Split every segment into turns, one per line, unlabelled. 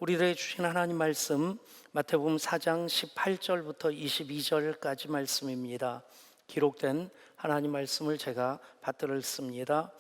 우리들에게 주신 하나님 말씀 마태복음 4장 18절부터 22절까지 말씀입니다. 기록된 하나님 말씀을 제가 받들었습니다.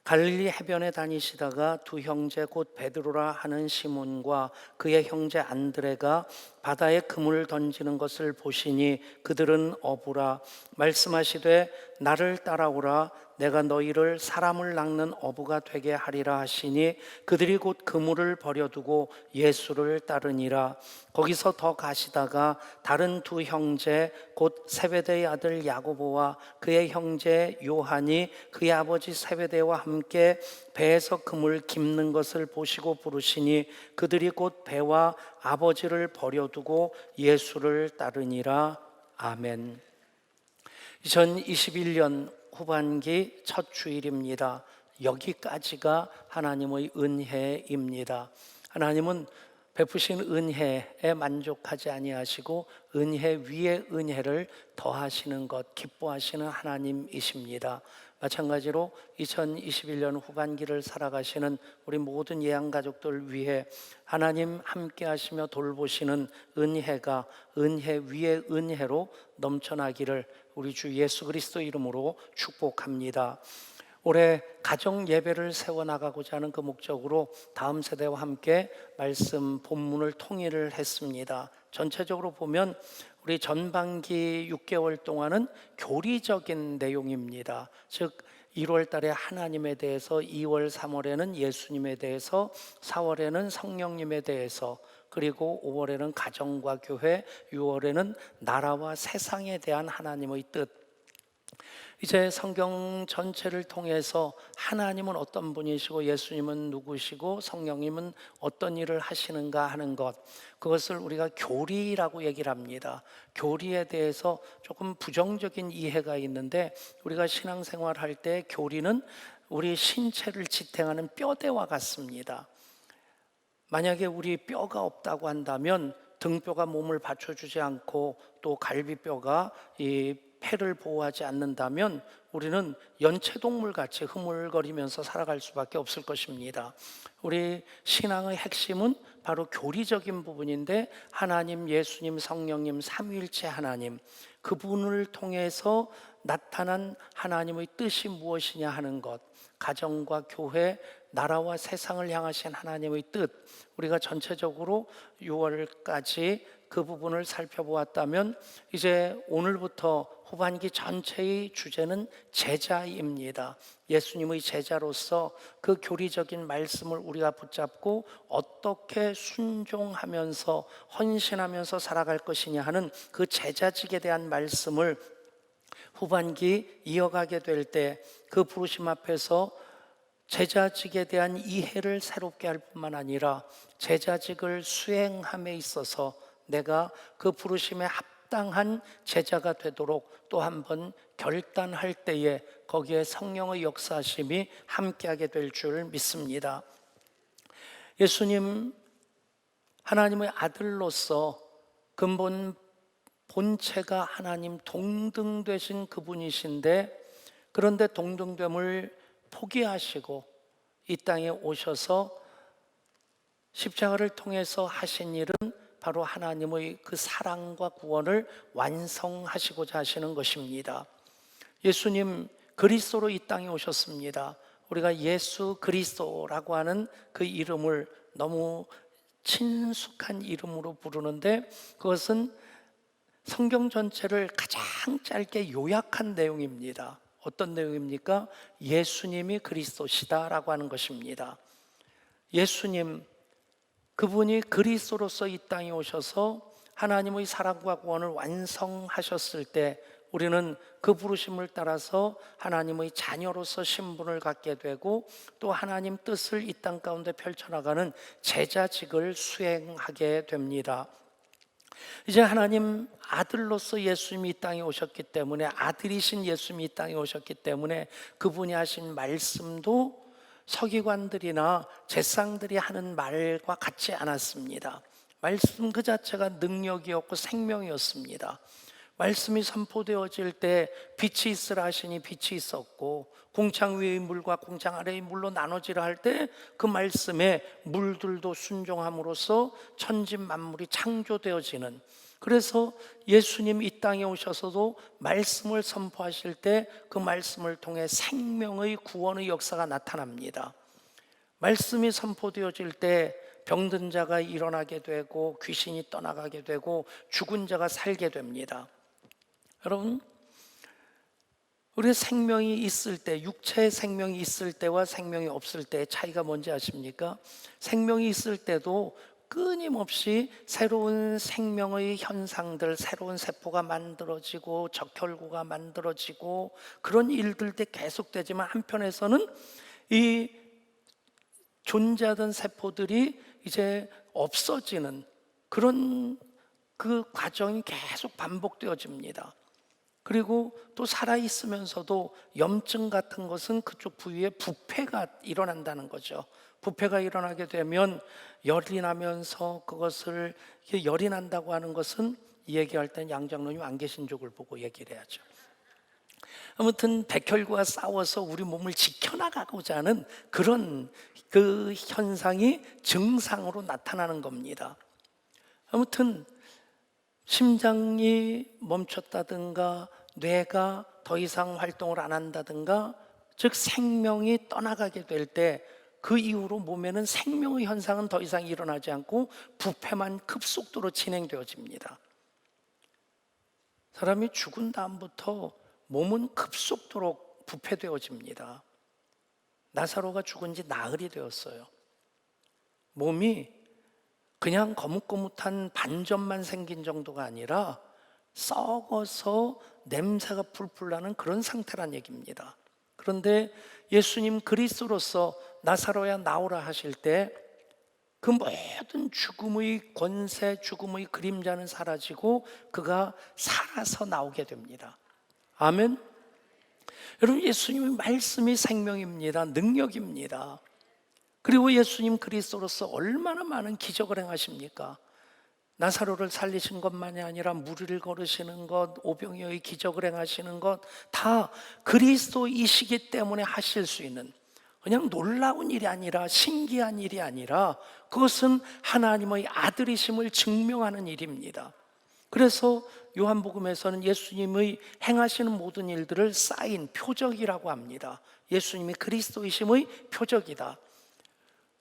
갈릴리 해변에 다니시다가 두 형제 곧 베드로라 하는 시몬과 그의 형제 안드레가 바다에 그물을 던지는 것을 보시니 그들은 어부라. 말씀하시되 나를 따라오라. 내가 너희를 사람을 낚는 어부가 되게 하리라 하시니 그들이 곧 그물을 버려두고 예수를 따르니라. 거기서 더 가시다가 다른 두 형제 곧 세베대의 아들 야고보와 그의 형제 요한이 그의 아버지 세베대와 함께 배에서 그물 깁는 것을 보시고 부르시니 그들이 곧 배와 아버지를 버려두고 예수를 따르니라. 아멘. 2021년 후반기 첫 주일입니다. 여기까지가 하나님의 은혜입니다. 하나님은 베푸신 은혜에 만족하지 아니하시고 은혜 위에 은혜를 더하시는 것 기뻐하시는 하나님이십니다. 마찬가지로 2021년 후반기를 살아가시는 우리 모든 예양가족들 위해 하나님 함께 하시며 돌보시는 은혜가 은혜 위에 은혜로 넘쳐나기를 우리 주 예수 그리스도 이름으로 축복합니다. 올해 가정 예배를 세워나가고자 하는 그 목적으로 다음 세대와 함께 말씀 본문을 통일을 했습니다. 전체적으로 보면 우리 전반기 6개월 동안은 교리적인 내용입니다. 즉 1월 달에 하나님에 대해서, 2월, 3월에는 예수님에 대해서, 4월에는 성령님에 대해서, 그리고 5월에는 가정과 교회, 6월에는 나라와 세상에 대한 하나님의 뜻. 이제 성경 전체를 통해서 하나님은 어떤 분이시고 예수님은 누구시고 성령님은 어떤 일을 하시는가 하는 것, 그것을 우리가 교리라고 얘기를 합니다. 교리에 대해서 조금 부정적인 이해가 있는데 우리가 신앙생활할 때 교리는 우리 신체를 지탱하는 뼈대와 같습니다. 만약에 우리 뼈가 없다고 한다면 등뼈가 몸을 받쳐주지 않고 또 갈비뼈가 이 폐를 보호하지 않는다면 우리는 연체동물 같이 흐물거리면서 살아갈 수밖에 없을 것입니다. 우리 신앙의 핵심은 바로 교리적인 부분인데 하나님, 예수님, 성령님, 삼위일체 하나님, 그분을 통해서 나타난 하나님의 뜻이 무엇이냐 하는 것, 가정과 교회, 나라와 세상을 향하신 하나님의 뜻, 우리가 전체적으로 6월까지 그 부분을 살펴보았다면 이제 오늘부터 후반기 전체의 주제는 제자입니다. 예수님의 제자로서 그 교리적인 말씀을 우리가 붙잡고 어떻게 순종하면서 헌신하면서 살아갈 것이냐 하는 그 제자직에 대한 말씀을 후반기 이어가게 될 때 그 부르심 앞에서 제자직에 대한 이해를 새롭게 할 뿐만 아니라 제자직을 수행함에 있어서 내가 그 부르심에 합당한 제자가 되도록 또 한 번 결단할 때에 거기에 성령의 역사하심이 함께하게 될 줄 믿습니다. 예수님 하나님의 아들로서 근본 본체가 하나님 동등 되신 그분이신데, 그런데 동등됨을 포기하시고 이 땅에 오셔서 십자가를 통해서 하신 일은 바로 하나님의 그 사랑과 구원을 완성하시고자 하시는 것입니다. 예수님 그리스도로 이 땅에 오셨습니다. 우리가 예수 그리스도라고 하는 그 이름을 너무 친숙한 이름으로 부르는데 그것은 성경 전체를 가장 짧게 요약한 내용입니다. 어떤 내용입니까? 예수님이 그리스도시다라고 하는 것입니다. 예수님, 그분이 그리스도로서 이 땅에 오셔서 하나님의 사랑과 구원을 완성하셨을 때 우리는 그 부르심을 따라서 하나님의 자녀로서 신분을 갖게 되고 또 하나님 뜻을 이 땅 가운데 펼쳐나가는 제자직을 수행하게 됩니다. 이제 하나님 아들로서 예수님이 이 땅에 오셨기 때문에, 아들이신 예수님이 이 땅에 오셨기 때문에 그분이 하신 말씀도 서기관들이나 제사장들이 하는 말과 같지 않았습니다. 말씀 그 자체가 능력이었고 생명이었습니다. 말씀이 선포되어질 때 빛이 있으라 하시니 빛이 있었고, 궁창 위의 물과 궁창 아래의 물로 나눠지라 할 때 그 말씀에 물들도 순종함으로써 천지 만물이 창조되어지는, 그래서 예수님 이 땅에 오셔서도 말씀을 선포하실 때 그 말씀을 통해 생명의 구원의 역사가 나타납니다. 말씀이 선포되어질 때 병든 자가 일어나게 되고 귀신이 떠나가게 되고 죽은 자가 살게 됩니다. 여러분, 우리의 생명이 있을 때, 육체의 생명이 있을 때와 생명이 없을 때의 차이가 뭔지 아십니까? 생명이 있을 때도 끊임없이 새로운 생명의 현상들, 새로운 세포가 만들어지고 적혈구가 만들어지고 그런 일들이 계속되지만, 한편에서는 이 존재하던 세포들이 이제 없어지는 그런 그 과정이 계속 반복되어집니다. 그리고 또 살아있으면서도 염증 같은 것은 그쪽 부위에 부패가 일어난다는 거죠. 부패가 일어나게 되면 열이 나면서, 그것을 열이 난다고 하는 것은 얘기할 때는 양장로님 안 계신 쪽을 보고 얘기를 해야죠. 아무튼 백혈구가 싸워서 우리 몸을 지켜나가고자 하는 그런 그 현상이 증상으로 나타나는 겁니다. 아무튼 심장이 멈췄다든가 뇌가 더 이상 활동을 안 한다든가, 즉 생명이 떠나가게 될 때 그 이후로 몸에는 생명의 현상은 더 이상 일어나지 않고 부패만 급속도로 진행되어집니다. 사람이 죽은 다음부터 몸은 급속도로 부패되어집니다. 나사로가 죽은 지 나흘이 되었어요. 몸이 그냥 거뭇거뭇한 반점만 생긴 정도가 아니라 썩어서 냄새가 풀풀 나는 그런 상태란 얘기입니다. 그런데 예수님 그리스도로서 나사로야 나오라 하실 때 그 모든 죽음의 권세, 죽음의 그림자는 사라지고 그가 살아서 나오게 됩니다. 아멘. 여러분, 예수님의 말씀이 생명입니다. 능력입니다. 그리고 예수님 그리스도로서 얼마나 많은 기적을 행하십니까? 나사로를 살리신 것만이 아니라 무리를 걸으시는 것, 오병이어의 기적을 행하시는 것, 다 그리스도이시기 때문에 하실 수 있는, 그냥 놀라운 일이 아니라, 신기한 일이 아니라, 그것은 하나님의 아들이심을 증명하는 일입니다. 그래서 요한복음에서는 예수님의 행하시는 모든 일들을 사인, 표적이라고 합니다. 예수님이 그리스도이심의 표적이다.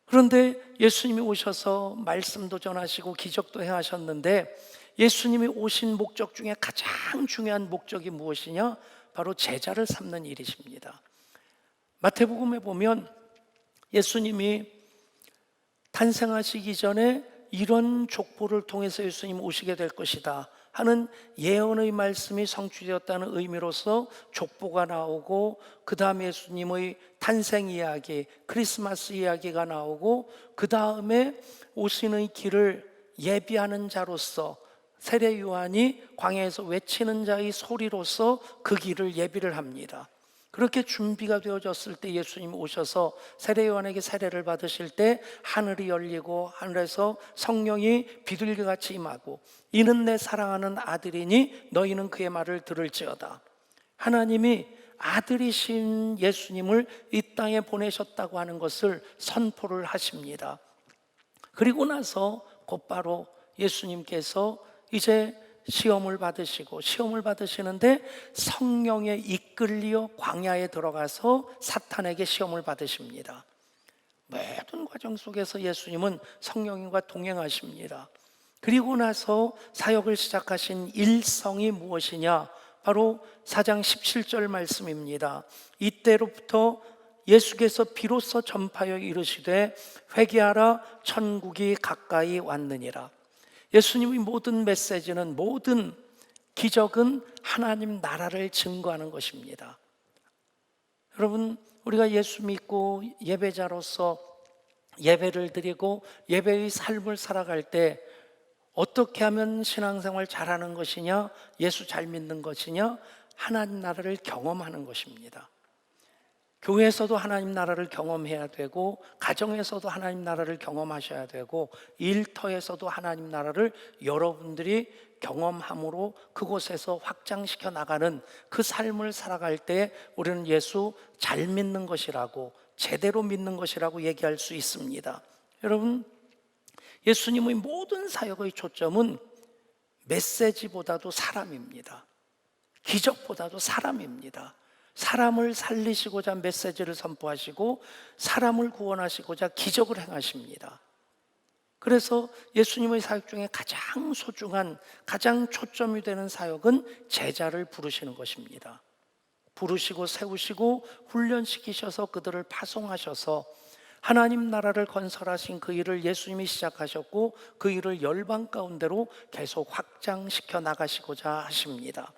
그런데 예수님이 오셔서 말씀도 전하시고 기적도 행하셨는데, 예수님이 오신 목적 중에 가장 중요한 목적이 무엇이냐? 바로 제자를 삼는 일이십니다. 마태복음에 보면 예수님이 탄생하시기 전에 이런 족보를 통해서 예수님 오시게 될 것이다 하는 예언의 말씀이 성취되었다는 의미로서 족보가 나오고, 그 다음에 예수님의 탄생 이야기, 크리스마스 이야기가 나오고, 그 다음에 오시는 길을 예비하는 자로서 세례 요한이 광야에서 외치는 자의 소리로서 그 길을 예비를 합니다. 그렇게 준비가 되어졌을 때 예수님 오셔서 세례 요한에게 세례를 받으실 때 하늘이 열리고 하늘에서 성령이 비둘기같이 임하고, 이는 내 사랑하는 아들이니 너희는 그의 말을 들을지어다. 하나님이 아들이신 예수님을 이 땅에 보내셨다고 하는 것을 선포를 하십니다. 그리고 나서 곧바로 예수님께서 이제 시험을 받으시는데 성령에 이끌려 광야에 들어가서 사탄에게 시험을 받으십니다. 모든 과정 속에서 예수님은 성령님과 동행하십니다. 그리고 나서 사역을 시작하신 일성이 무엇이냐? 바로 4장 17절 말씀입니다. 이때로부터 예수께서 비로소 전파하여 이르시되 회개하라, 천국이 가까이 왔느니라. 예수님의 모든 메시지는, 모든 기적은 하나님 나라를 증거하는 것입니다. 여러분, 우리가 예수 믿고 예배자로서 예배를 드리고 예배의 삶을 살아갈 때 어떻게 하면 신앙생활 잘하는 것이냐? 예수 잘 믿는 것이냐? 하나님 나라를 경험하는 것입니다. 교회에서도 하나님 나라를 경험해야 되고, 가정에서도 하나님 나라를 경험하셔야 되고, 일터에서도 하나님 나라를 여러분들이 경험함으로 그곳에서 확장시켜 나가는 그 삶을 살아갈 때 우리는 예수 잘 믿는 것이라고, 제대로 믿는 것이라고 얘기할 수 있습니다. 여러분, 예수님의 모든 사역의 초점은 메시지보다도 사람입니다. 기적보다도 사람입니다. 사람을 살리시고자 메시지를 선포하시고, 사람을 구원하시고자 기적을 행하십니다. 그래서 예수님의 사역 중에 가장 소중한, 가장 초점이 되는 사역은 제자를 부르시는 것입니다. 부르시고 세우시고 훈련시키셔서 그들을 파송하셔서 하나님 나라를 건설하신 그 일을 예수님이 시작하셨고, 그 일을 열방 가운데로 계속 확장시켜 나가시고자 하십니다.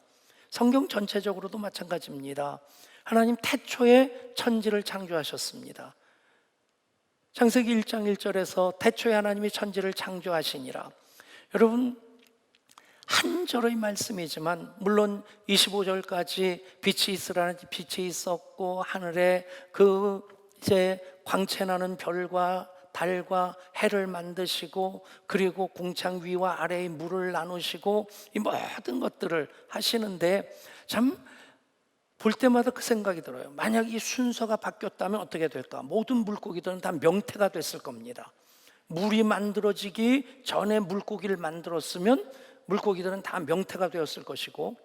성경 전체적으로도 마찬가지입니다. 하나님 태초에 천지를 창조하셨습니다. 창세기 1장 1절에서 태초에 하나님이 천지를 창조하시니라. 여러분, 한 절의 말씀이지만 물론 25절까지 빛이 있으라는 빛이 있었고, 하늘에 그 이제 광채 나는 별과 달과 해를 만드시고, 그리고 궁창 위와 아래의 물을 나누시고, 이 모든 것들을 하시는데 참 볼 때마다 그 생각이 들어요. 만약 이 순서가 바뀌었다면 어떻게 될까? 모든 물고기들은 다 명태가 됐을 겁니다. 물이 만들어지기 전에 물고기를 만들었으면 물고기들은 다 명태가 되었을 것이고,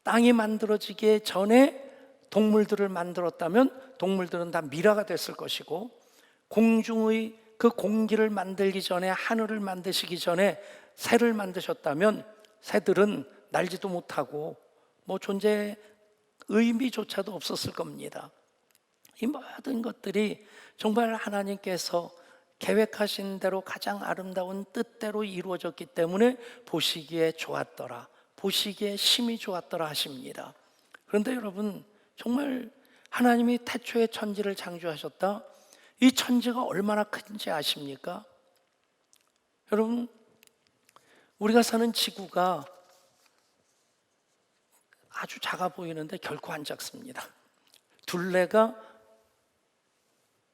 땅이 만들어지기 전에 동물들을 만들었다면 동물들은 다 미라가 됐을 것이고, 공중의 그 공기를 만들기 전에, 하늘을 만드시기 전에 새를 만드셨다면 새들은 날지도 못하고 존재 의미조차도 없었을 겁니다. 이 모든 것들이 정말 하나님께서 계획하신 대로 가장 아름다운 뜻대로 이루어졌기 때문에 보시기에 좋았더라, 보시기에 심히 좋았더라 하십니다. 그런데 여러분, 정말 하나님이 태초에 천지를 창조하셨다. 이 천지가 얼마나 큰지 아십니까? 여러분, 우리가 사는 지구가 아주 작아 보이는데 결코 안 작습니다. 둘레가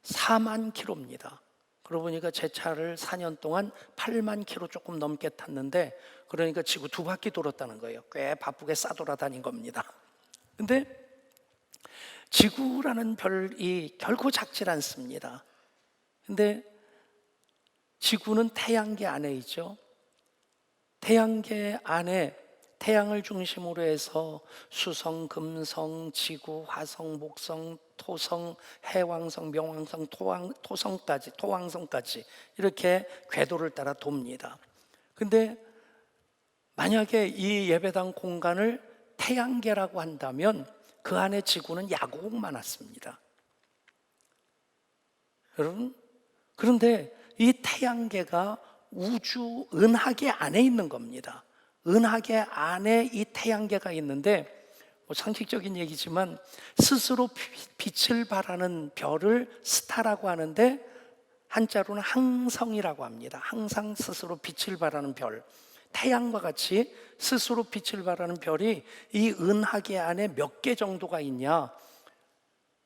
4만 킬로입니다. 그러고 보니까 제 차를 4년 동안 8만 킬로 조금 넘게 탔는데, 그러니까 지구 2바퀴 돌았다는 거예요. 꽤 바쁘게 싸돌아다닌 겁니다. 근데 지구라는 별이 결코 작질 않습니다. 근데 지구는 태양계 안에 있죠. 태양계 안에 태양을 중심으로 해서 수성, 금성, 지구, 화성, 목성, 토성, 해왕성, 명왕성, 토왕성까지 이렇게 궤도를 따라 돕니다. 근데 만약에 이 예배당 공간을 태양계라고 한다면 그 안에 지구는 야구공 많았습니다. 여러분, 그런데 이 태양계가 우주 은하계 안에 있는 겁니다. 은하계 안에 이 태양계가 있는데, 상식적인 얘기지만 스스로 빛을 발하는 별을 스타라고 하는데, 한자로는 항성이라고 합니다. 항상 스스로 빛을 발하는 별, 태양과 같이 스스로 빛을 발하는 별이 이 은하계 안에 몇 개 정도가 있냐,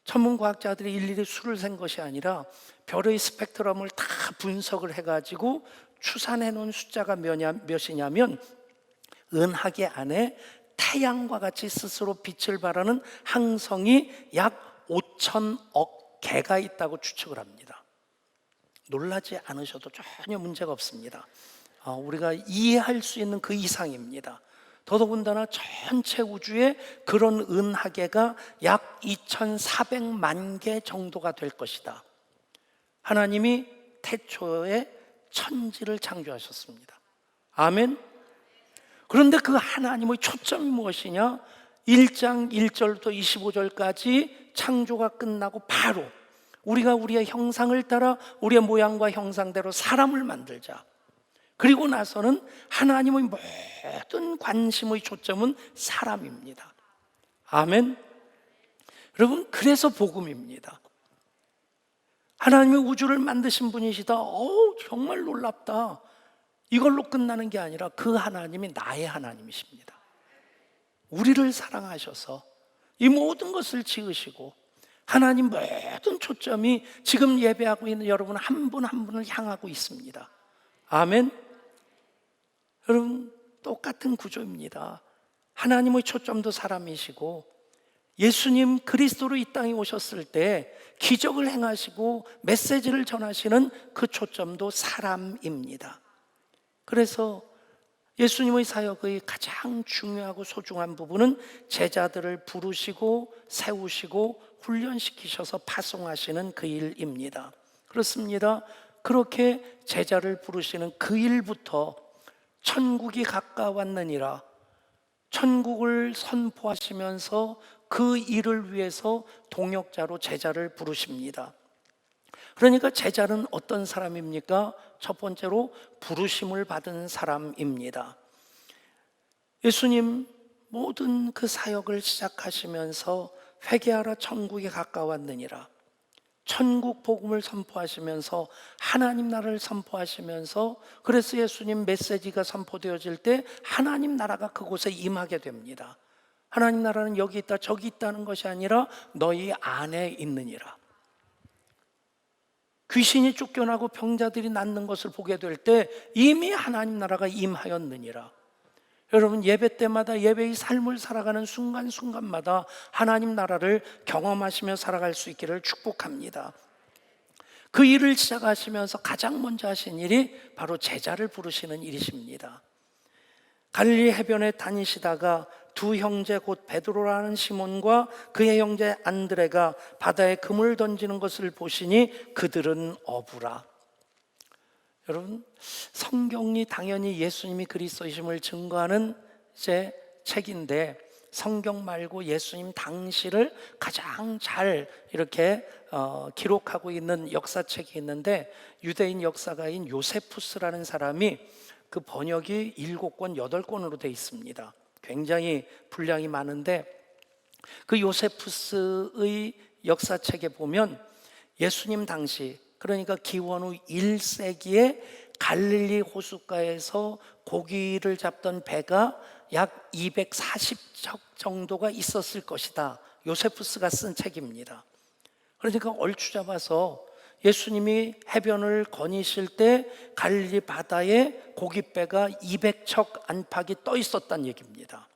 천문과학자들이 일일이 수를 센 것이 아니라 별의 스펙트럼을 다 분석을 해가지고 추산해 놓은 숫자가 몇이냐면, 은하계 안에 태양과 같이 스스로 빛을 발하는 항성이 약 5천억 개가 있다고 추측을 합니다. 놀라지 않으셔도 전혀 문제가 없습니다. 우리가 이해할 수 있는 그 이상입니다. 더더군다나 전체 우주에 그런 은하계가 약 2,400만 개 정도가 될 것이다. 하나님이 태초에 천지를 창조하셨습니다. 아멘. 그런데 그 하나님의 초점이 무엇이냐? 1장 1절부터 25절까지 창조가 끝나고 바로 우리가 우리의 형상을 따라 우리의 모양과 형상대로 사람을 만들자. 그리고 나서는 하나님의 모든 관심의 초점은 사람입니다. 아멘. 여러분, 그래서 복음입니다. 하나님의 우주를 만드신 분이시다. 정말 놀랍다. 이걸로 끝나는 게 아니라 그 하나님이 나의 하나님이십니다. 우리를 사랑하셔서 이 모든 것을 지으시고 하나님 모든 초점이 지금 예배하고 있는 여러분 한 분 한 분을 향하고 있습니다. 아멘. 여러분 똑같은 구조입니다. 하나님의 초점도 사람이시고 예수님 그리스도로 이 땅에 오셨을 때 기적을 행하시고 메시지를 전하시는 그 초점도 사람입니다. 그래서 예수님의 사역의 가장 중요하고 소중한 부분은 제자들을 부르시고 세우시고 훈련시키셔서 파송하시는 그 일입니다. 그렇습니다. 그렇게 제자를 부르시는 그 일부터 천국이 가까웠느니라, 천국을 선포하시면서 그 일을 위해서 동역자로 제자를 부르십니다. 그러니까 제자는 어떤 사람입니까? 첫 번째로 부르심을 받은 사람입니다. 예수님 모든 그 사역을 시작하시면서 회개하라 천국이 가까웠느니라, 천국 복음을 선포하시면서 하나님 나라를 선포하시면서, 그래서 예수님 메시지가 선포되어질 때 하나님 나라가 그곳에 임하게 됩니다. 하나님 나라는 여기 있다 저기 있다는 것이 아니라 너희 안에 있느니라. 귀신이 쫓겨나고 병자들이 낫는 것을 보게 될 때 이미 하나님 나라가 임하였느니라. 여러분 예배 때마다 예배의 삶을 살아가는 순간순간마다 하나님 나라를 경험하시며 살아갈 수 있기를 축복합니다. 그 일을 시작하시면서 가장 먼저 하신 일이 바로 제자를 부르시는 일이십니다. 갈릴리 해변에 다니시다가 두 형제 곧 베드로라는 시몬과 그의 형제 안드레가 바다에 그물 던지는 것을 보시니 그들은 어부라. 여러분 성경이 당연히 예수님이 그리스도이심을 증거하는 제 책인데, 성경 말고 예수님 당시를 가장 잘 이렇게 기록하고 있는 역사책이 있는데, 유대인 역사가인 요세푸스라는 사람이 그 번역이 7권 8권으로 되어 있습니다. 굉장히 분량이 많은데, 그 요세푸스의 역사책에 보면 예수님 당시, 그러니까 기원 후 1세기에 갈릴리 호숫가에서 고기를 잡던 배가 약 240척 정도가 있었을 것이다, 요세푸스가 쓴 책입니다. 그러니까 얼추 잡아서 예수님이 해변을 거니실 때 갈릴리 바다에 고깃배가 200척 안팎이 떠 있었다는 얘기입니다.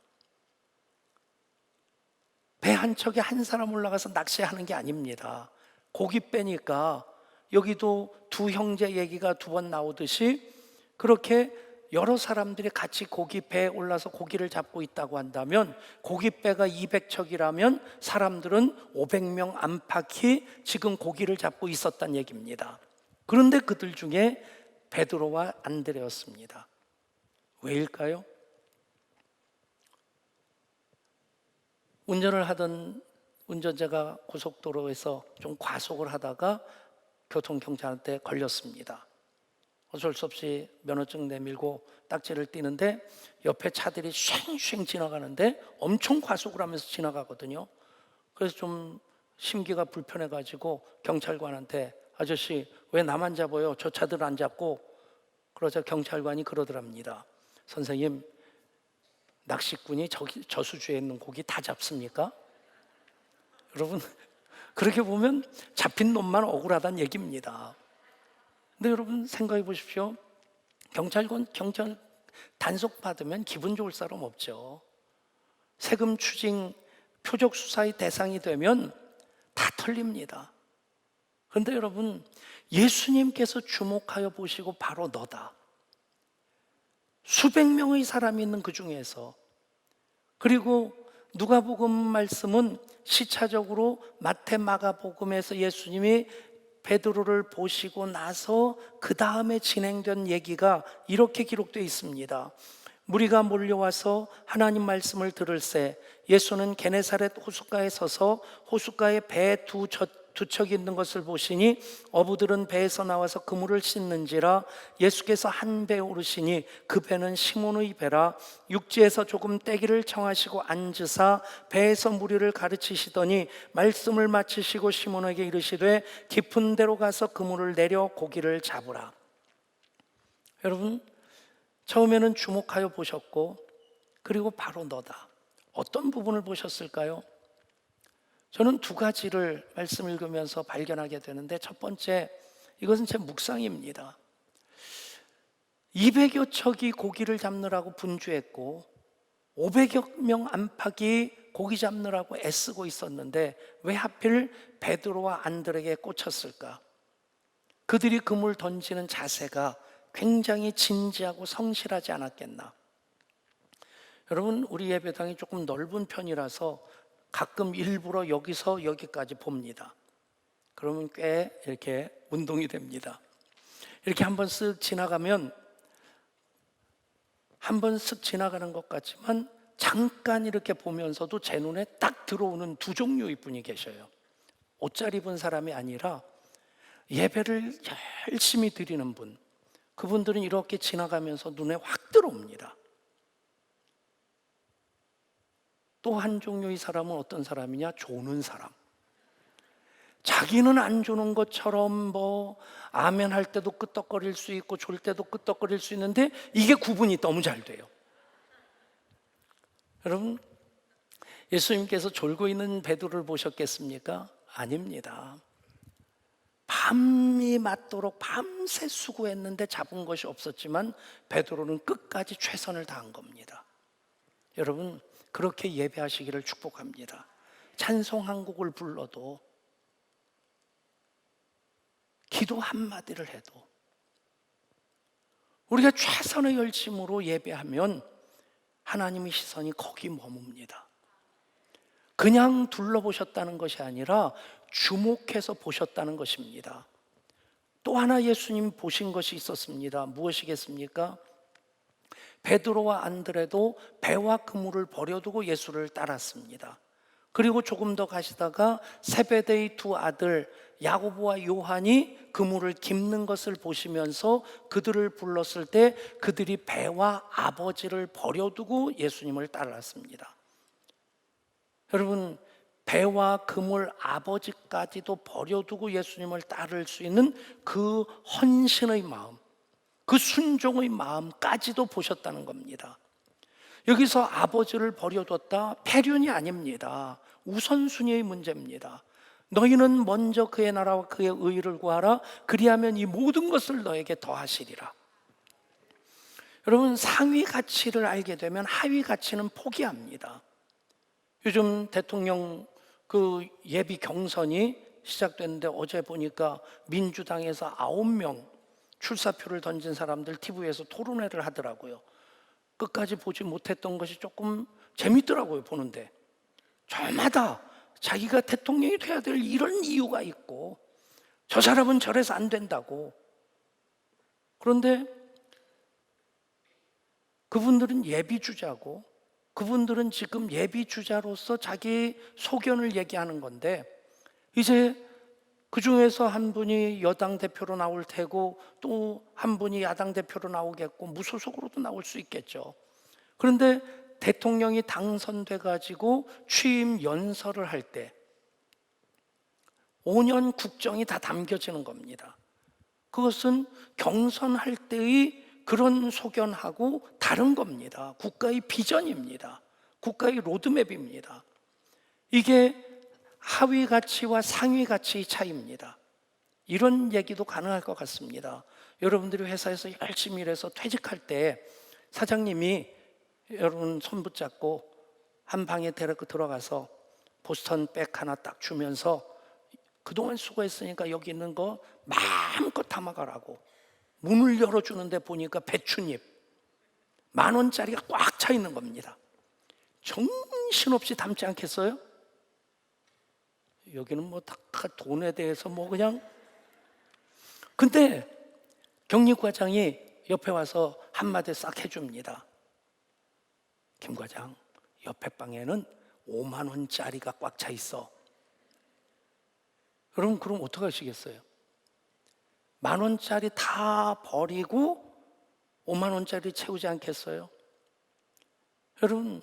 배 한 척에 한 사람 올라가서 낚시하는 게 아닙니다. 고깃배니까 여기도 두 형제 얘기가 2번 나오듯이 그렇게 여러 사람들이 같이 고깃배에 올라서 고기를 잡고 있다고 한다면, 고깃배가 200척이라면 사람들은 500명 안팎이 지금 고기를 잡고 있었다는 얘기입니다. 그런데 그들 중에 베드로와 안드레였습니다. 왜일까요? 운전을 하던 운전자가 고속도로에서 좀 과속을 하다가 교통경찰한테 걸렸습니다. 어쩔 수 없이 면허증 내밀고 딱지를 띄는데 옆에 차들이 쉥쉥 지나가는데 엄청 과속을 하면서 지나가거든요. 그래서 좀 심기가 불편해가지고 경찰관한테 아저씨 왜 나만 잡아요? 저 차들 안 잡고. 그러자 경찰관이 그러더랍니다. 선생님, 낚시꾼이 저수지에 있는 고기 다 잡습니까? 여러분 그렇게 보면 잡힌 놈만 억울하다는 얘기입니다. 근데 여러분 생각해 보십시오. 경찰 단속 받으면 기분 좋을 사람 없죠. 세금 추징, 표적 수사의 대상이 되면 다 털립니다. 그런데 여러분 예수님께서 주목하여 보시고 바로 너다. 수백 명의 사람이 있는 그 중에서, 그리고 누가복음 말씀은 시차적으로 마태 마가복음에서 예수님이 베드로를 보시고 나서 그 다음에 진행된 얘기가 이렇게 기록되어 있습니다. 무리가 몰려와서 하나님 말씀을 들을새 예수는 게네사렛 호숫가에 서서 호숫가에 배 두 척이 있는 것을 보시니 어부들은 배에서 나와서 그물을 씻는지라. 예수께서 한 배에 오르시니 그 배는 시몬의 배라. 육지에서 조금 떼기를 청하시고 앉으사 배에서 무리를 가르치시더니 말씀을 마치시고 시몬에게 이르시되 깊은 데로 가서 그물을 내려 고기를 잡으라. 여러분 처음에는 주목하여 보셨고, 그리고 바로 너다. 어떤 부분을 보셨을까요? 저는 두 가지를 말씀 읽으면서 발견하게 되는데, 첫 번째, 이것은 제 묵상입니다. 200여 척이 고기를 잡느라고 분주했고 500여 명 안팎이 고기 잡느라고 애쓰고 있었는데 왜 하필 베드로와 안드레에게 꽂혔을까? 그들이 그물 던지는 자세가 굉장히 진지하고 성실하지 않았겠나? 여러분, 우리 예배당이 조금 넓은 편이라서 가끔 일부러 여기서 여기까지 봅니다. 그러면 꽤 이렇게 운동이 됩니다. 이렇게 한번 쓱 지나가면 한번 쓱 지나가는 것 같지만 잠깐 이렇게 보면서도 제 눈에 딱 들어오는 두 종류의 분이 계셔요. 옷 잘 입은 사람이 아니라 예배를 열심히 드리는 분. 그분들은 이렇게 지나가면서 눈에 확 들어옵니다. 또 한 종류의 사람은 어떤 사람이냐? 조는 사람. 자기는 안 주는 것처럼 뭐 아멘 할 때도 끄떡거릴 수 있고 졸 때도 끄떡거릴 수 있는데 이게 구분이 너무 잘 돼요. 여러분, 예수님께서 졸고 있는 베드로를 보셨겠습니까? 아닙니다. 밤이 맞도록 밤새 수고했는데 잡은 것이 없었지만 베드로는 끝까지 최선을 다한 겁니다. 여러분, 그렇게 예배하시기를 축복합니다. 찬송 한 곡을 불러도, 기도 한마디를 해도 우리가 최선의 열심으로 예배하면 하나님의 시선이 거기 머뭅니다. 그냥 둘러보셨다는 것이 아니라 주목해서 보셨다는 것입니다. 또 하나 예수님 보신 것이 있었습니다. 무엇이겠습니까? 베드로와 안드레도 배와 그물을 버려두고 예수를 따랐습니다. 그리고 조금 더 가시다가 세베대의 두 아들 야고보와 요한이 그물을 깁는 것을 보시면서 그들을 불렀을 때 그들이 배와 아버지를 버려두고 예수님을 따랐습니다. 여러분, 배와 그물 아버지까지도 버려두고 예수님을 따를 수 있는 그 헌신의 마음, 그 순종의 마음까지도 보셨다는 겁니다. 여기서 아버지를 버려뒀다, 폐륜이 아닙니다. 우선순위의 문제입니다. 너희는 먼저 그의 나라와 그의 의를 구하라. 그리하면 이 모든 것을 너에게 더하시리라. 여러분, 상위 가치를 알게 되면 하위 가치는 포기합니다. 요즘 대통령 그 예비 경선이 시작됐는데 어제 보니까 민주당에서 9명 출사표를 던진 사람들 TV에서 토론회를 하더라고요. 끝까지 보지 못했던 것이 조금 재밌더라고요, 보는데. 저마다 자기가 대통령이 돼야 될 이런 이유가 있고 저 사람은 저래서 안 된다고. 그런데 그분들은 예비주자고, 그분들은 지금 예비주자로서 자기 소견을 얘기하는 건데, 이제 그 중에서 한 분이 여당 대표로 나올 테고 또 한 분이 야당 대표로 나오겠고 무소속으로도 나올 수 있겠죠. 그런데 대통령이 당선돼 가지고 취임 연설을 할 때 5년 국정이 다 담겨지는 겁니다. 그것은 경선할 때의 그런 소견하고 다른 겁니다. 국가의 비전입니다. 국가의 로드맵입니다. 이게 하위 가치와 상위 가치의 차이입니다. 이런 얘기도 가능할 것 같습니다. 여러분들이 회사에서 열심히 일해서 퇴직할 때 사장님이 여러분 손 붙잡고 한 방에 데리고 들어가서 보스턴 백 하나 딱 주면서 그동안 수고했으니까 여기 있는 거 마음껏 담아가라고 문을 열어주는데 보니까 배춧잎 10,000원짜리가 꽉 차 있는 겁니다. 정신없이 담지 않겠어요? 여기는 뭐 다 돈에 대해서 뭐 그냥. 근데 경리과장이 옆에 와서 한마디 싹 해줍니다. 김 과장, 옆에 방에는 5만 원짜리가 꽉 차 있어. 그럼 어떻게 하시겠어요? 10,000원짜리 다 버리고 5만 원짜리 채우지 않겠어요? 여러분,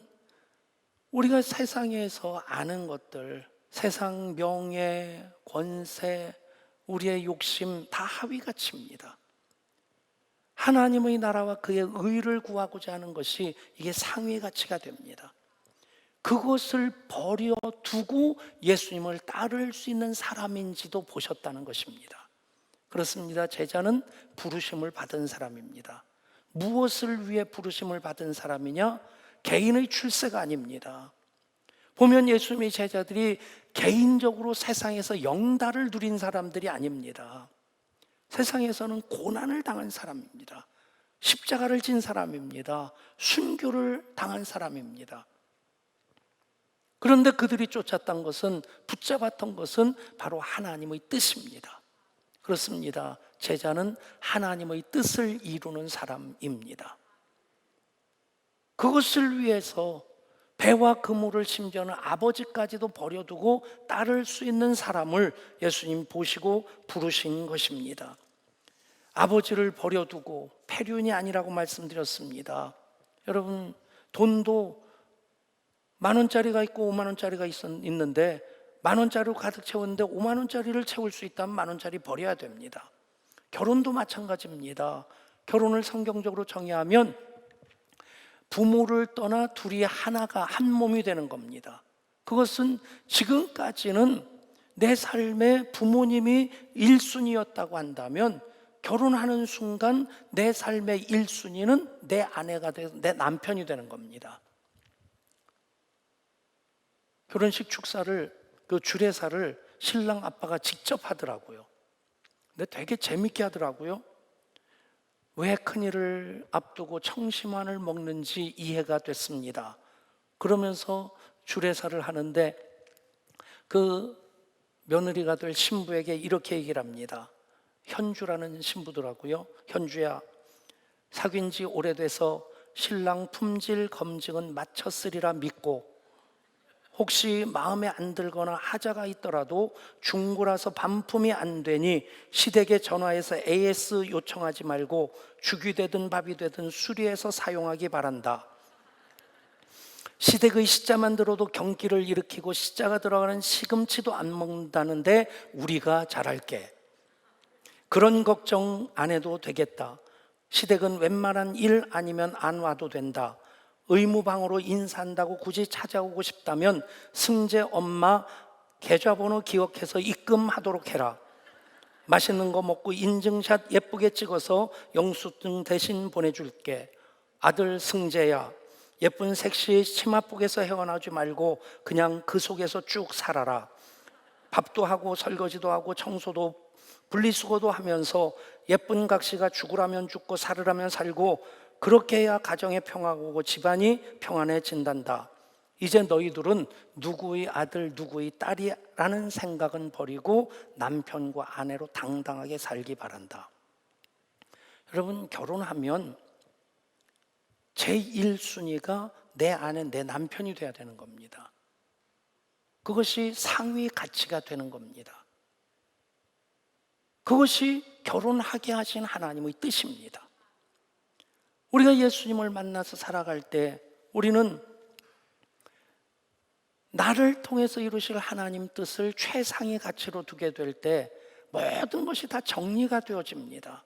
우리가 세상에서 아는 것들, 세상 명예, 권세, 우리의 욕심 다 하위 가치입니다. 하나님의 나라와 그의 의를 구하고자 하는 것이 이게 상위 가치가 됩니다. 그것을 버려두고 예수님을 따를 수 있는 사람인지도 보셨다는 것입니다. 그렇습니다. 제자는 부르심을 받은 사람입니다. 무엇을 위해 부르심을 받은 사람이냐? 개인의 출세가 아닙니다. 보면 예수님의 제자들이 개인적으로 세상에서 영달을 누린 사람들이 아닙니다. 세상에서는 고난을 당한 사람입니다. 십자가를 진 사람입니다. 순교를 당한 사람입니다. 그런데 그들이 쫓았던 것은, 붙잡았던 것은 바로 하나님의 뜻입니다. 그렇습니다. 제자는 하나님의 뜻을 이루는 사람입니다. 그것을 위해서 배와 그물을, 심지어는 아버지까지도 버려두고 따를 수 있는 사람을 예수님 보시고 부르신 것입니다. 아버지를 버려두고, 폐륜이 아니라고 말씀드렸습니다. 여러분, 돈도 10,000원짜리가 있고 50,000원짜리가 있는데 10,000원짜리로 가득 채웠는데 50,000원짜리를 채울 수 있다면 10,000원짜리 버려야 됩니다. 결혼도 마찬가지입니다. 결혼을 성경적으로 정의하면 부모를 떠나 둘이 하나가 한 몸이 되는 겁니다. 그것은 지금까지는 내 삶의 부모님이 1순위였다고 한다면 결혼하는 순간 내 삶의 1순위는 내 아내가 되고 내 남편이 되는 겁니다. 결혼식 축사를, 그 주례사를 신랑 아빠가 직접 하더라고요. 근데 되게 재밌게 하더라고요. 왜 큰일을 앞두고 청심환을 먹는지 이해가 됐습니다. 그러면서 주례사를 하는데 그 며느리가 될 신부에게 이렇게 얘기를 합니다. 현주라는 신부더라고요. 현주야, 사귄 지 오래돼서 신랑 품질 검증은 마쳤으리라 믿고 혹시 마음에 안 들거나 하자가 있더라도 중고라서 반품이 안 되니 시댁에 전화해서 AS 요청하지 말고 죽이 되든 밥이 되든 수리해서 사용하기 바란다. 시댁의 시자만 들어도 경기를 일으키고 시자가 들어가는 시금치도 안 먹는다는데 우리가 잘할게. 그런 걱정 안 해도 되겠다. 시댁은 웬만한 일 아니면 안 와도 된다. 의무방으로 인사한다고 굳이 찾아오고 싶다면 승재 엄마 계좌번호 기억해서 입금하도록 해라. 맛있는 거 먹고 인증샷 예쁘게 찍어서 영수증 대신 보내줄게. 아들 승재야, 예쁜 섹시 치마폭에서 헤어나오지 말고 그냥 그 속에서 쭉 살아라. 밥도 하고 설거지도 하고 청소도 분리수거도 하면서 예쁜 각시가 죽으라면 죽고 살으라면 살고 그렇게 해야 가정의 평화가 오고 집안이 평안해진단다. 이제 너희들은 누구의 아들 누구의 딸이라는 생각은 버리고 남편과 아내로 당당하게 살기 바란다. 여러분, 결혼하면 제1순위가 내 아내, 내 남편이 돼야 되는 겁니다. 그것이 상위 가치가 되는 겁니다. 그것이 결혼하게 하신 하나님의 뜻입니다. 우리가 예수님을 만나서 살아갈 때 우리는 나를 통해서 이루실 하나님 뜻을 최상의 가치로 두게 될 때 모든 것이 다 정리가 되어집니다.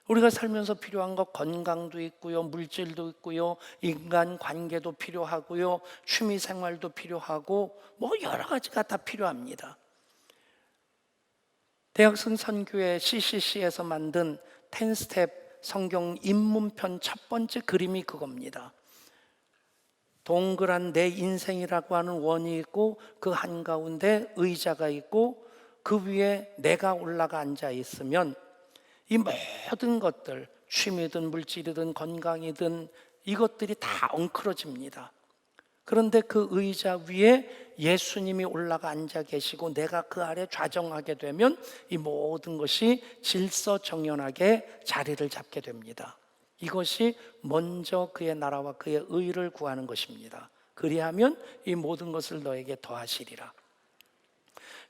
우리가 살면서 필요한 것, 건강도 있고요, 물질도 있고요, 인간관계도 필요하고요, 취미생활도 필요하고 뭐 여러 가지가 다 필요합니다. 대학생 선교회 CCC에서 만든 10스텝 성경 입문편 첫 번째 그림이 그겁니다. 동그란 내 인생이라고 하는 원이 있고 그 한가운데 의자가 있고 그 위에 내가 올라가 앉아 있으면 이 모든 것들, 취미든 물질이든 건강이든 이것들이 다 엉클어집니다. 그런데 그 의자 위에 예수님이 올라가 앉아 계시고 내가 그 아래 좌정하게 되면 이 모든 것이 질서정연하게 자리를 잡게 됩니다. 이것이 먼저 그의 나라와 그의 의를 구하는 것입니다. 그리하면 이 모든 것을 너에게 더하시리라.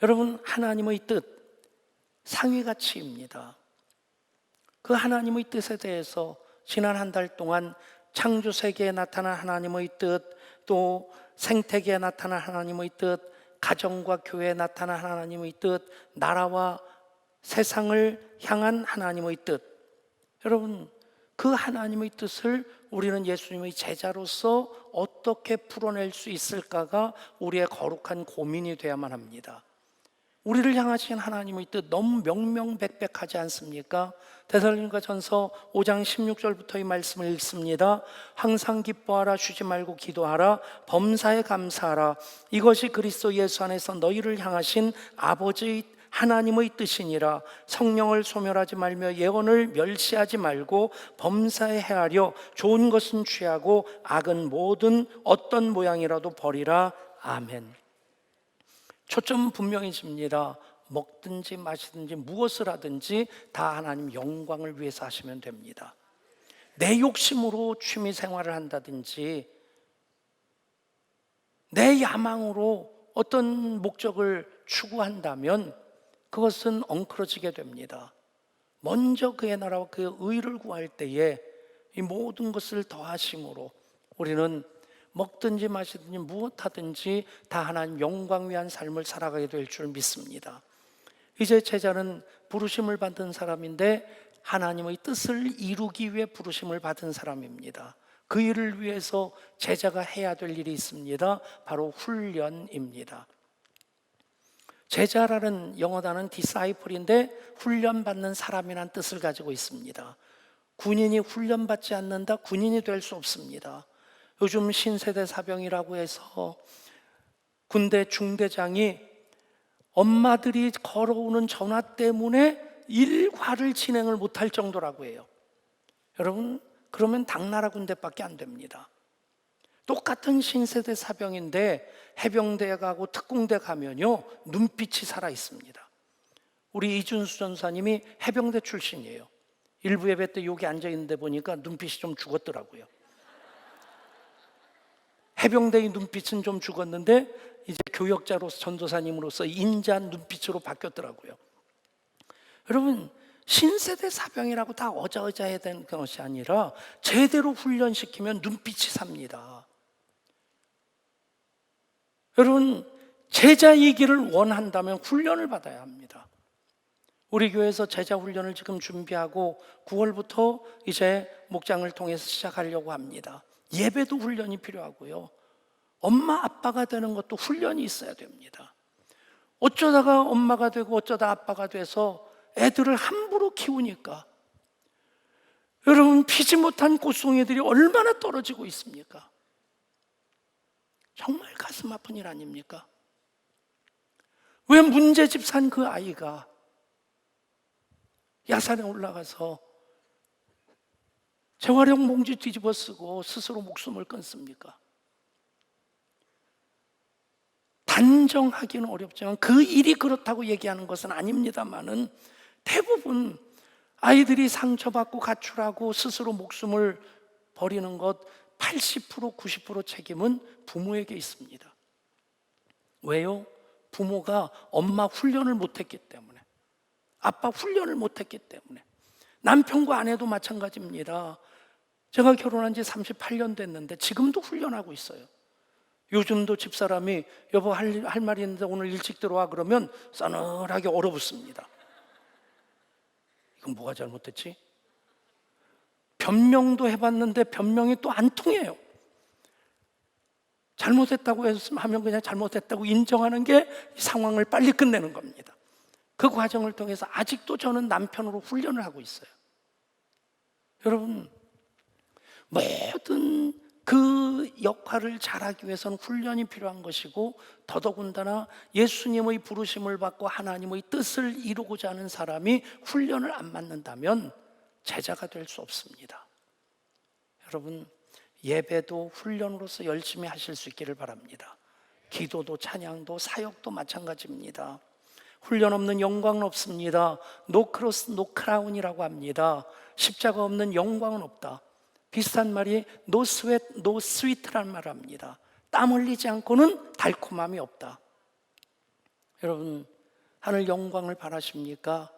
여러분, 하나님의 뜻, 상위가치입니다. 그 하나님의 뜻에 대해서 지난 한 달 동안 창조세계에 나타난 하나님의 뜻, 또 생태계에 나타난 하나님의 뜻, 가정과 교회에 나타난 하나님의 뜻, 나라와 세상을 향한 하나님의 뜻. 여러분, 그 그 하나님의 뜻을 우리는 예수님의 제자로서 어떻게 풀어낼 수 있을까가 우리의 거룩한 고민이 되어야만 합니다. 우리를 향하신 하나님의 뜻 너무 명명백백하지 않습니까? 데살로니가전서 5장 16절부터의 말씀을 읽습니다. 항상 기뻐하라, 쉬지 말고 기도하라, 범사에 감사하라. 이것이 그리스도 예수 안에서 너희를 향하신 아버지의 하나님의 뜻이니라. 성령을 소멸하지 말며 예언을 멸시하지 말고 범사에 헤아려 좋은 것은 취하고 악은 모든 어떤 모양이라도 버리라. 아멘. 초점은 분명히 집니다. 먹든지 마시든지 무엇을 하든지 다 하나님 영광을 위해서 하시면 됩니다. 내 욕심으로 취미 생활을 한다든지 내 야망으로 어떤 목적을 추구한다면 그것은 엉클어지게 됩니다. 먼저 그의 나라와 그의 의를 구할 때에 이 모든 것을 더하심으로 우리는 먹든지 마시든지 무엇하든지 다 하나님 영광 위한 삶을 살아가게 될 줄 믿습니다. 이제 제자는 부르심을 받은 사람인데 하나님의 뜻을 이루기 위해 부르심을 받은 사람입니다. 그 일을 위해서 제자가 해야 될 일이 있습니다. 바로 훈련입니다. 제자라는 영어 단어는 disciple인데 훈련받는 사람이라는 뜻을 가지고 있습니다. 군인이 훈련받지 않는다? 군인이 될 수 없습니다. 요즘 신세대 사병이라고 해서 군대 중대장이 엄마들이 걸어오는 전화 때문에 일과를 진행을 못할 정도라고 해요. 여러분, 그러면 당나라 군대밖에 안 됩니다. 똑같은 신세대 사병인데 해병대에 가고 특공대 가면요 눈빛이 살아 있습니다. 우리 이준수 전사님이 해병대 출신이에요. 일부 예배 때 여기 앉아 있는데 보니까 눈빛이 좀 죽었더라고요. 해병대의 눈빛은 좀 죽었는데 이제 교역자로서 전도사님으로서 인자한 눈빛으로 바뀌었더라고요. 여러분, 신세대 사병이라고 다 어자어자해야 되는 것이 아니라 제대로 훈련시키면 눈빛이 삽니다. 여러분, 제자이기를 원한다면 훈련을 받아야 합니다. 우리 교회에서 제자 훈련을 지금 준비하고 9월부터 이제 목장을 통해서 시작하려고 합니다. 예배도 훈련이 필요하고요. 엄마 아빠가 되는 것도 훈련이 있어야 됩니다. 어쩌다가 엄마가 되고 어쩌다 아빠가 돼서 애들을 함부로 키우니까 여러분, 피지 못한 꽃송이들이 얼마나 떨어지고 있습니까? 정말 가슴 아픈 일 아닙니까? 왜 문제집 산 그 아이가 야산에 올라가서 재활용 봉지 뒤집어 쓰고 스스로 목숨을 끊습니까? 단정하기는 어렵지만 그 일이 그렇다고 얘기하는 것은 아닙니다만은 대부분 아이들이 상처받고 가출하고 스스로 목숨을 버리는 것 80% 90% 책임은 부모에게 있습니다. 왜요? 부모가 엄마 훈련을 못했기 때문에, 아빠 훈련을 못했기 때문에. 남편과 아내도 마찬가지입니다. 제가 결혼한 지 38년 됐는데 지금도 훈련하고 있어요. 요즘도 집사람이 여보 할 말이 있는데 오늘 일찍 들어와 그러면 싸늘하게 얼어붙습니다. 이건 뭐가 잘못됐지? 변명도 해봤는데 변명이 또 안 통해요. 잘못했다고 하면 그냥 잘못했다고 인정하는 게 상황을 빨리 끝내는 겁니다. 그 과정을 통해서 아직도 저는 남편으로 훈련을 하고 있어요. 여러분, 모든 그 역할을 잘하기 위해서는 훈련이 필요한 것이고 더더군다나 예수님의 부르심을 받고 하나님의 뜻을 이루고자 하는 사람이 훈련을 안 받는다면 제자가 될 수 없습니다. 여러분, 예배도 훈련으로서 열심히 하실 수 있기를 바랍니다. 기도도 찬양도 사역도 마찬가지입니다. 훈련 없는 영광은 없습니다. 노 크로스 노 크라운이라고 합니다. 십자가 없는 영광은 없다. 비슷한 말이 노 스웨트 노 스위트란 말을 합니다. 땀 흘리지 않고는 달콤함이 없다. 여러분, 하늘 영광을 바라십니까?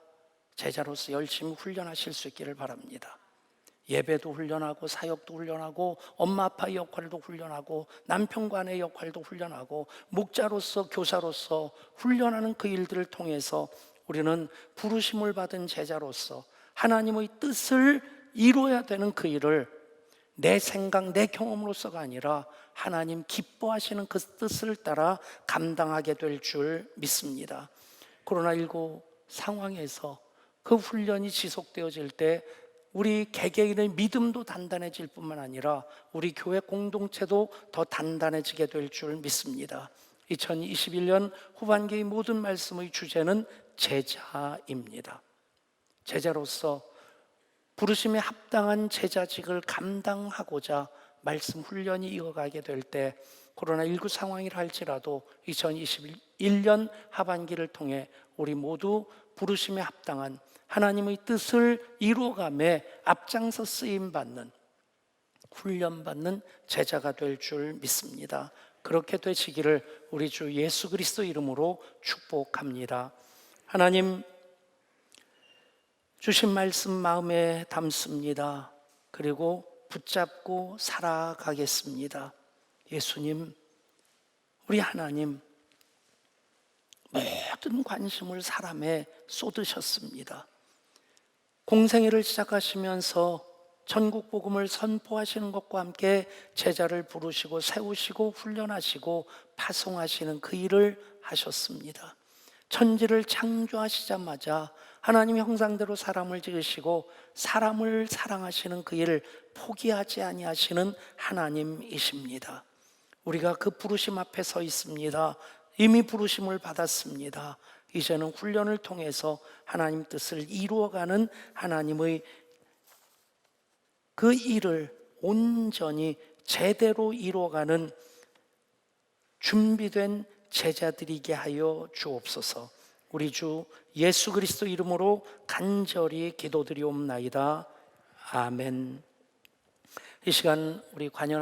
제자로서 열심히 훈련하실 수 있기를 바랍니다. 예배도 훈련하고 사역도 훈련하고 엄마 아빠의 역할도 훈련하고 남편과 아내의 역할도 훈련하고 목자로서 교사로서 훈련하는 그 일들을 통해서 우리는 부르심을 받은 제자로서 하나님의 뜻을 이루어야 되는 그 일을 내 생각, 내 경험으로서가 아니라 하나님 기뻐하시는 그 뜻을 따라 감당하게 될 줄 믿습니다. 코로나19 상황에서 그 훈련이 지속되어질 때 우리 개개인의 믿음도 단단해질 뿐만 아니라 우리 교회 공동체도 더 단단해지게 될 줄 믿습니다. 2021년 후반기의 모든 말씀의 주제는 제자입니다. 제자로서 부르심에 합당한 제자직을 감당하고자 말씀 훈련이 이어가게 될 때 코로나19 상황이라 할지라도 2021년 하반기를 통해 우리 모두 부르심에 합당한 하나님의 뜻을 이루어감에 앞장서 쓰임받는, 훈련받는 제자가 될 줄 믿습니다. 그렇게 되시기를 우리 주 예수 그리스도 이름으로 축복합니다. 하나님, 주신 말씀 마음에 담습니다. 그리고 붙잡고 살아가겠습니다. 예수님, 우리 하나님, 모든 관심을 사람에 쏟으셨습니다. 공생애를 시작하시면서 전국 복음을 선포하시는 것과 함께 제자를 부르시고 세우시고 훈련하시고 파송하시는 그 일을 하셨습니다. 천지를 창조하시자마자 하나님의 형상대로 사람을 지으시고 사람을 사랑하시는 그 일을 포기하지 아니하시는 하나님이십니다. 우리가 그 부르심 앞에 서 있습니다. 이미 부르심을 받았습니다. 이제는 훈련을 통해서 하나님 뜻을 이루어가는 하나님의 그 일을 온전히 제대로 이루어가는 준비된 제자들이게 하여 주옵소서. 우리 주 예수 그리스도 이름으로 간절히 기도드리옵나이다. 아멘. 이 시간 우리 관연